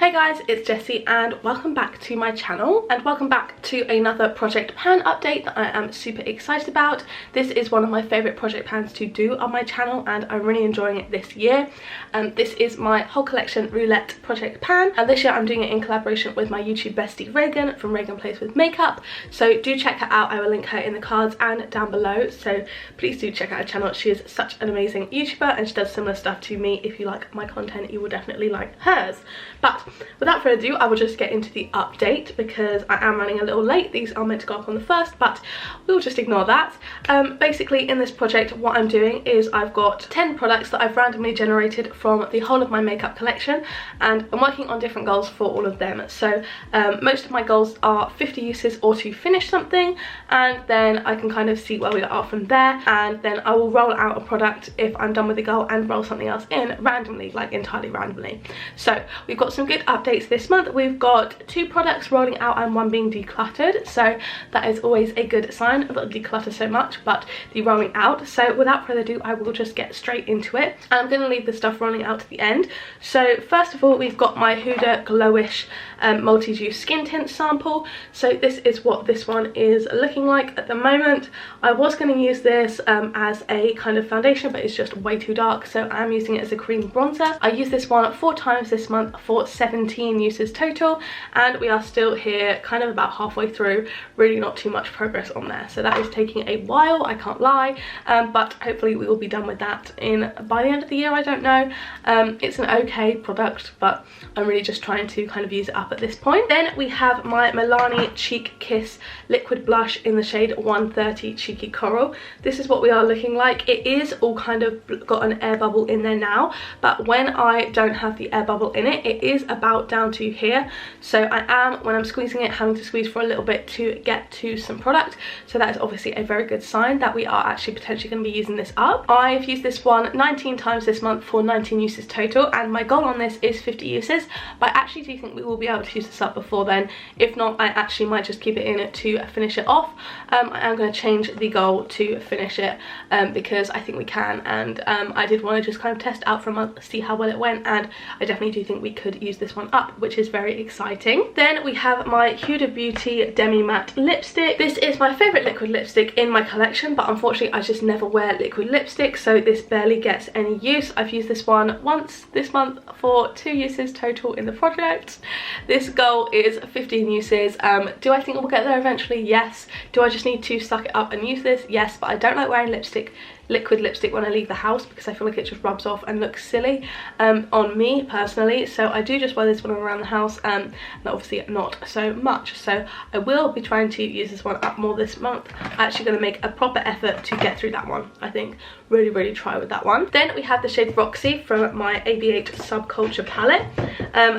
Hey guys, it's Jessie and welcome back to my channel and welcome back to another project pan update that I am super excited about. This is one of my favourite project pans to do on my channel and I'm really enjoying it this year. This is my whole collection roulette project pan, and this year I'm doing it in collaboration with my YouTube bestie Reagan from Reagan Plays With Makeup. So do check her out, I will link her in the cards and down below. So please do check out her channel. She is such an amazing YouTuber and she does similar stuff to me. If you like my content, you will definitely like hers. But without further ado, I will just get into the update because I am running a little late. These are meant to go up on the 1st, but we'll just ignore that. Basically in this project what I'm doing is I've got 10 products that I've randomly generated from the whole of my makeup collection, and I'm working on different goals for all of them. So most of my goals are 50 uses or to finish something, and then I can kind of see where we are from there, and then I will roll out a product if I'm done with the goal and roll something else in randomly, like entirely randomly. So we've got some good updates this month. We've got 2 products rolling out and 1 being decluttered, so that is always a good sign. Not declutter so much, but the rolling out. So without further ado, I will just get straight into it, and I'm going to leave the stuff rolling out to the end. So first of all, we've got my Huda Glowish multi-juice skin tint sample. So this is what this one is looking like at the moment. I was going to use this as a kind of foundation, but it's just way too dark, so I'm using it as a cream bronzer. I used this one 4 times this month for 17 uses total, and we are still here kind of about halfway through. Really not too much progress on there, so that is taking a while, I can't lie, but hopefully we will be done with that by the end of the year. I don't know. It's an okay product, but I'm really just trying to kind of use it up at this point. Then we have my Milani Cheek Kiss liquid blush in the shade 130 Cheeky Coral. This is what we are looking like. It is all kind of got an air bubble in there now, but when I don't have the air bubble in it, it is about down to here. So I am, when I'm squeezing it, having to squeeze for a little bit to get to some product. So that is obviously a very good sign that we are actually potentially going to be using this up. I've used this one 19 times this month for 19 uses total, and my goal on this is 50 uses, but I actually do think we will be able to use this up before then. If not, I actually might just keep it in to finish it off. I am going to change the goal to finish it because I think we can, and I did want to just kind of test out for a month, see how well it went, and I definitely do think we could use this one up, which is very exciting. Then we have my Huda Beauty Demi Matte lipstick. This is my favourite liquid lipstick in my collection, but unfortunately I just never wear liquid lipstick, so this barely gets any use. I've used this one once this month for 2 uses total in the project. This goal is 15 uses. Do I think we'll get there eventually? Yes. Do I just need to suck it up and use this? Yes, but I don't like wearing liquid lipstick when I leave the house because I feel like it just rubs off and looks silly on me personally. So I do just wear this one around the house, and obviously not so much. So I will be trying to use this one up more this month. I'm actually going to make a proper effort to get through that one. I think really try with that one. Then we have the shade Roxy from my AB8 Subculture palette.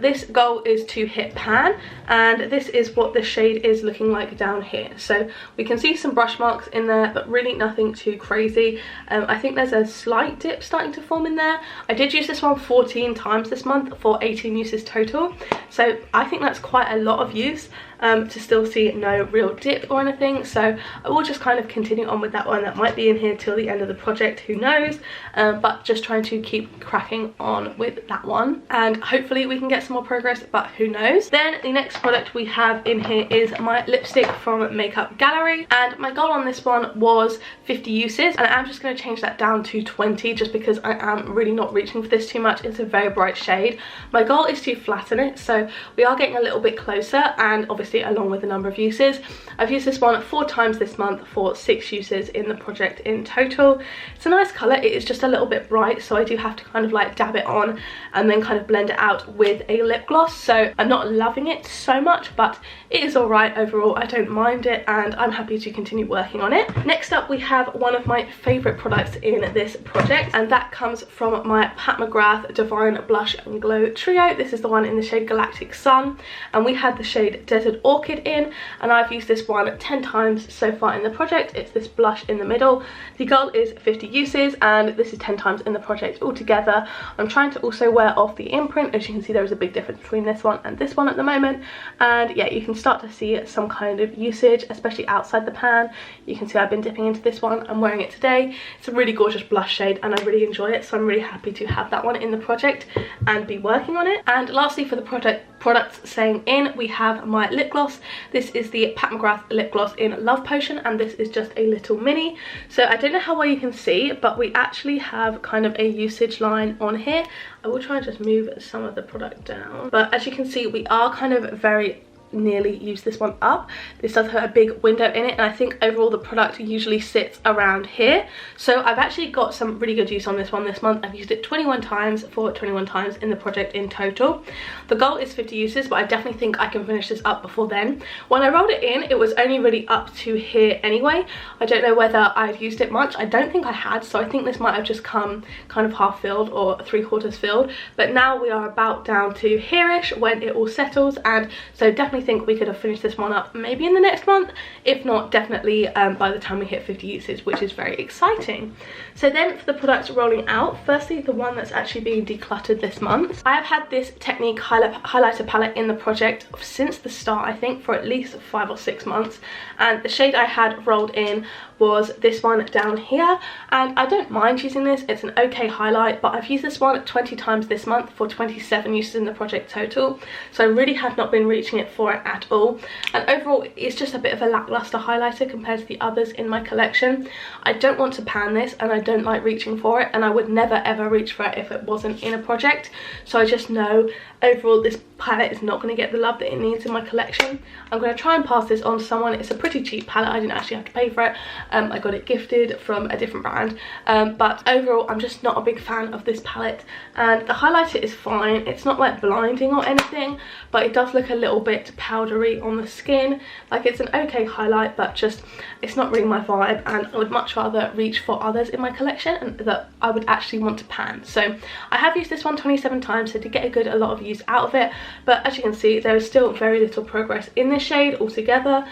This goal is to hit pan, and this is what the shade is looking like down here. So we can see some brush marks in there, but really nothing too crazy. I think there's a slight dip starting to form in there. I did use this one 14 times this month for 18 uses total, so I think that's quite a lot of use to still see no real dip or anything. So I will just kind of continue on with that one. That might be in here till the end of the project, who knows, but just trying to keep cracking on with that one, and hopefully we can get some more progress, but who knows. Then the next product we have in here is my lipstick from Makeup Gallery, and my goal on this one was 50 uses, and I'm just going to change that down to 20 just because I am really not reaching for this too much. It's a very bright shade. My goal is to flatten it, so we are getting a little bit closer, and obviously along with the number of uses. I've used this one 4 times this month for 6 uses in the project in total. It's a nice colour. It is just a little bit bright, so I do have to kind of like dab it on and then kind of blend it out with a lip gloss. So I'm not loving it so much, but it is alright overall. I don't mind it, and I'm happy to continue working on it. Next up we have one of my favourite products in this project, and that comes from my Mcgrath Divine Blush and Glow Trio. This is the one in the shade Galactic Sun, and we had the shade Desert Orchid in, and I've used this one 10 times so far in the project. It's this blush in the middle. The goal is 50 uses, and this is 10 times in the project altogether. I'm trying to also wear off the imprint. As you can see, there is a big difference between this one and this one at the moment, and yeah, you can start to see some kind of usage, especially outside the pan. You can see I've been dipping into this one. I'm wearing it today. me. It's a really gorgeous blush shade and I really enjoy it, so I'm really happy to have that one in the project and be working on it. And lastly, for the products staying in, we have my lip gloss. This is the Mcgrath lip gloss in Love Potion, and this is just a little mini. So I don't know how well you can see, but we actually have kind of a usage line on here. I will try and just move some of the product down, but as you can see, we are kind of very nearly use this one up. This does have a big window in it, and I think overall the product usually sits around here. So I've actually got some really good use on this one this month. I've used it 21 times for 21 times in the project in total. The goal is 50 uses, but I definitely think I can finish this up before then. When I rolled it in, it was only really up to here anyway. I don't know whether I've used it much. I don't think I had, so I think this might have just come kind of half filled or 3/4 filled, but now we are about down to here-ish when it all settles, and so definitely think we could have finished this one up maybe in the next month, if not definitely by the time we hit 50 uses, which is very exciting. So then for the products rolling out, firstly the one that's actually being decluttered this month, I have had this Technique highlighter palette in the project since the start, I think for at least 5 or 6 months, and the shade I had rolled in was this one down here, and I don't mind using this. It's an okay highlight, but I've used this one 20 times this month for 27 uses in the project total, so I really have not been reaching it for it at all, and overall it's just a bit of a lackluster highlighter compared to the others in my collection. I don't want to pan this, and I don't like reaching for it, and I would never ever reach for it if it wasn't in a project, so I just know overall this palette is not going to get the love that it needs in my collection. I'm going to try and pass this on to someone. It's a pretty cheap palette, I didn't actually have to pay for it. I got it gifted from a different brand, but overall I'm just not a big fan of this palette, and the highlighter is fine. It's not like blinding or anything, but it does look a little bit powdery on the skin. Like, it's an okay highlight, but just it's not really my vibe, and I would much rather reach for others in my collection and that I would actually want to pan. So I have used this one 27 times, so to get a lot of use out of it, but as you can see there is still very little progress in this shade altogether,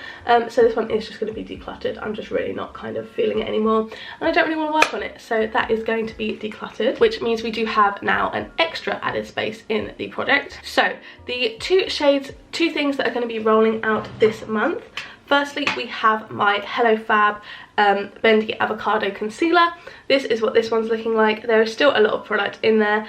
so this one is just going to be decluttered. I'm just really not kind of feeling it anymore, and I don't really want to work on it, so that is going to be decluttered, which means we do have now an extra added space in the project. So the two things that are going to be rolling out this month, firstly we have my Hello Fab Bendy Avocado Concealer. This is what this one's looking like. There is still a lot of product in there,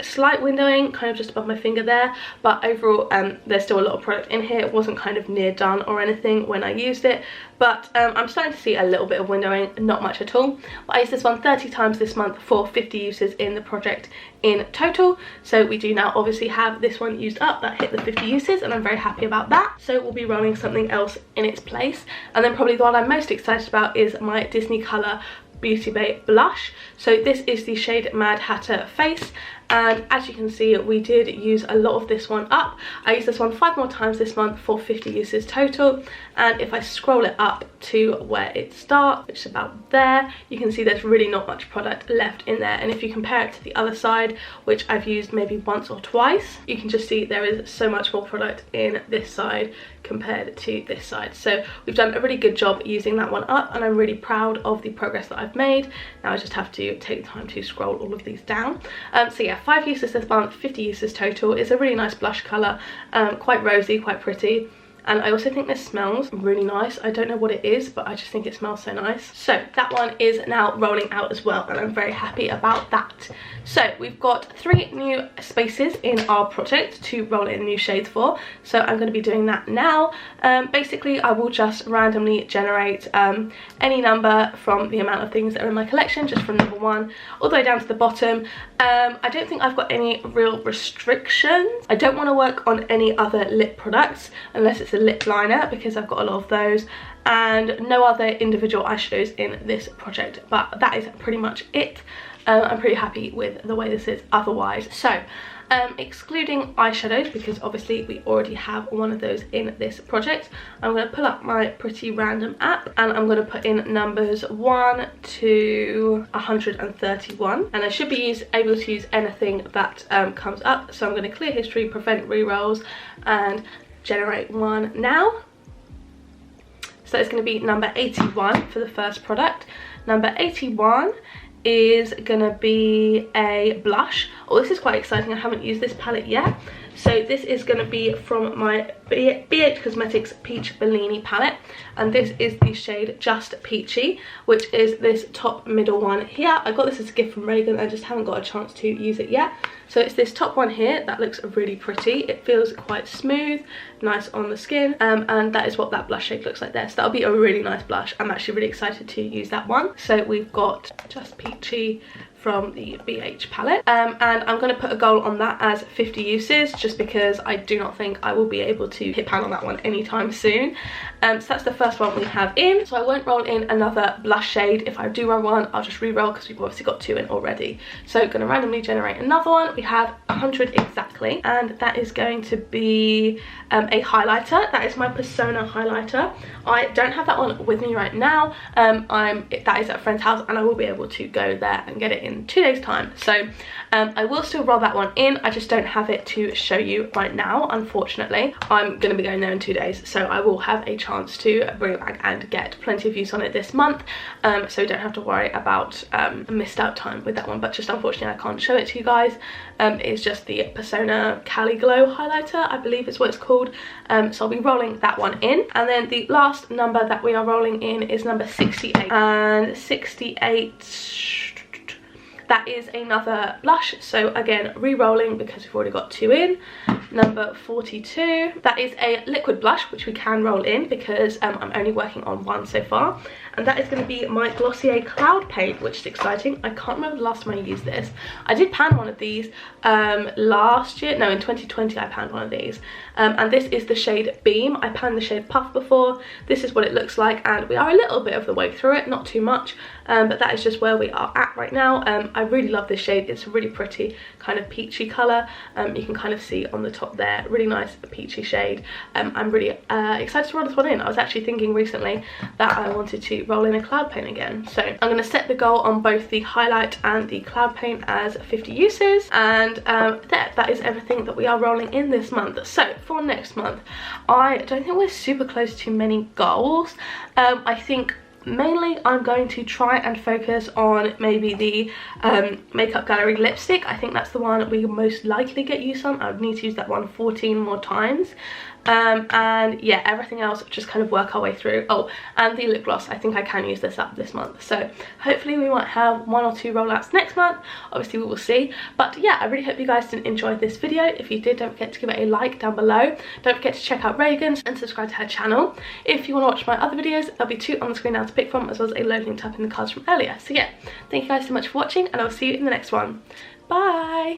slight windowing kind of just above my finger there, but overall there's still a lot of product in here. It wasn't kind of near done or anything when I used it, but I'm starting to see a little bit of windowing, not much at all. But I used this one 30 times this month for 50 uses in the project in total, so we do now obviously have this one used up. That hit the 50 uses, and I'm very happy about that. So we'll be rolling something else in its place, and then probably the one I'm most excited about is my Disney Colour Beauty Bay blush. So this is the shade Mad Hatter Face, and as you can see we did use a lot of this one up. I used this one 5 more times this month for 50 uses total, and if I scroll it up to where it starts, which is about there, you can see there's really not much product left in there, and if you compare it to the other side, which I've used maybe once or twice, you can just see there is so much more product in this side compared to this side. So we've done a really good job using that one up, and I'm really proud of the progress that I've made. Now I just have to take the time to scroll all of these down. So yeah, 5 uses this month, 50 uses total. It's a really nice blush colour, quite rosy, quite pretty. And I also think this smells really nice. I don't know what it is, but I just think it smells so nice. So that one is now rolling out as well, and I'm very happy about that. So we've got 3 new spaces in our project to roll in new shades for. So I'm going to be doing that now. Basically, I will just randomly generate any number from the amount of things that are in my collection, just from number 1 all the way down to the bottom. I don't think I've got any real restrictions. I don't want to work on any other lip products unless it's a lip liner, because I've got a lot of those, and no other individual eyeshadows in this project, but that is pretty much it. I'm pretty happy with the way this is otherwise. So excluding eyeshadows, because obviously we already have one of those in this project, I'm going to pull up my Pretty Random app, and I'm going to put in numbers 1 to 131, and I should be able to use anything that comes up. So I'm going to clear history, prevent rerolls, and generate one now. So it's going to be number 81 for the first product. Number 81 is going to be a blush. Oh, this is quite exciting. I haven't used this palette yet. So this is going to be from my BH Cosmetics Peach Bellini palette, and this is the shade Just Peachy, which is this top middle one here. I got this as a gift from Reagan. I just haven't got a chance to use it yet. So it's this top one here that looks really pretty. It feels quite smooth, nice on the skin, and that is what that blush shade looks like there. So that'll be a really nice blush. I'm actually really excited to use that one. So we've got Just Peachy from the BH palette, and I'm going to put a goal on that as 50 uses, just because I do not think I will be able to hit pan on that one anytime soon. So that's the first one we have in. So I won't roll in another blush shade. If I do roll one, I'll just re-roll because we've obviously got 2 in already. So going to randomly generate another one. We have 100 exactly, and that is going to be a highlighter. That is my Persona highlighter. I don't have that one with me right now. That is at a friend's house, and I will be able to go there and get it in 2 days time. So I will still roll that one in. I just don't have it to show you right now, unfortunately. I'm going to be going there in 2 days, so I will have a chance to bring it back and get plenty of use on it this month, so don't have to worry about missed out time with that one. But just unfortunately I can't show it to you guys. It's just the Persona Cali Glow highlighter, I believe is what it's called. So I'll be rolling that one in, and then the last number that we are rolling in is number 68, and 68, that is another blush. So again, re-rolling because we've already got 2 in. Number 42, that is a liquid blush, which we can roll in because I'm only working on 1 so far, and that is going to be my Glossier Cloud Paint, which is exciting. I can't remember the last time I used this. I did pan one of these last year, no, in 2020 I panned one of these, and this is the shade Beam. I panned the shade Puff before. This is what it looks like, and we are a little bit of the way through it, not too much, but that is just where we are at right now. I really love this shade. It's a really pretty kind of peachy colour. You can kind of see on the top there, really nice peachy shade. I'm really excited to roll this one in. I was actually thinking recently that I wanted to roll in a cloud paint again, so I'm going to set the goal on both the highlight and the cloud paint as 50 uses, and that is everything that we are rolling in this month. So for next month, I don't think we're super close to many goals. I think mainly I'm going to try and focus on maybe the Makeup Gallery lipstick. I think that's the one we most likely get use on. I would need to use that one 14 more times. And yeah, everything else just kind of work our way through. Oh, and the lip gloss, I think I can use this up this month, so hopefully we might have 1 or 2 rollouts next month. Obviously we will see, but yeah, I really hope you guys did enjoy this video. If you did, don't forget to give it a like down below. Don't forget to check out Reagan's and subscribe to her channel. If you want to watch my other videos, there'll be 2 on the screen now to pick from, as well as a load linked up in the cards from earlier. So yeah, thank you guys so much for watching, and I'll see you in the next one. Bye.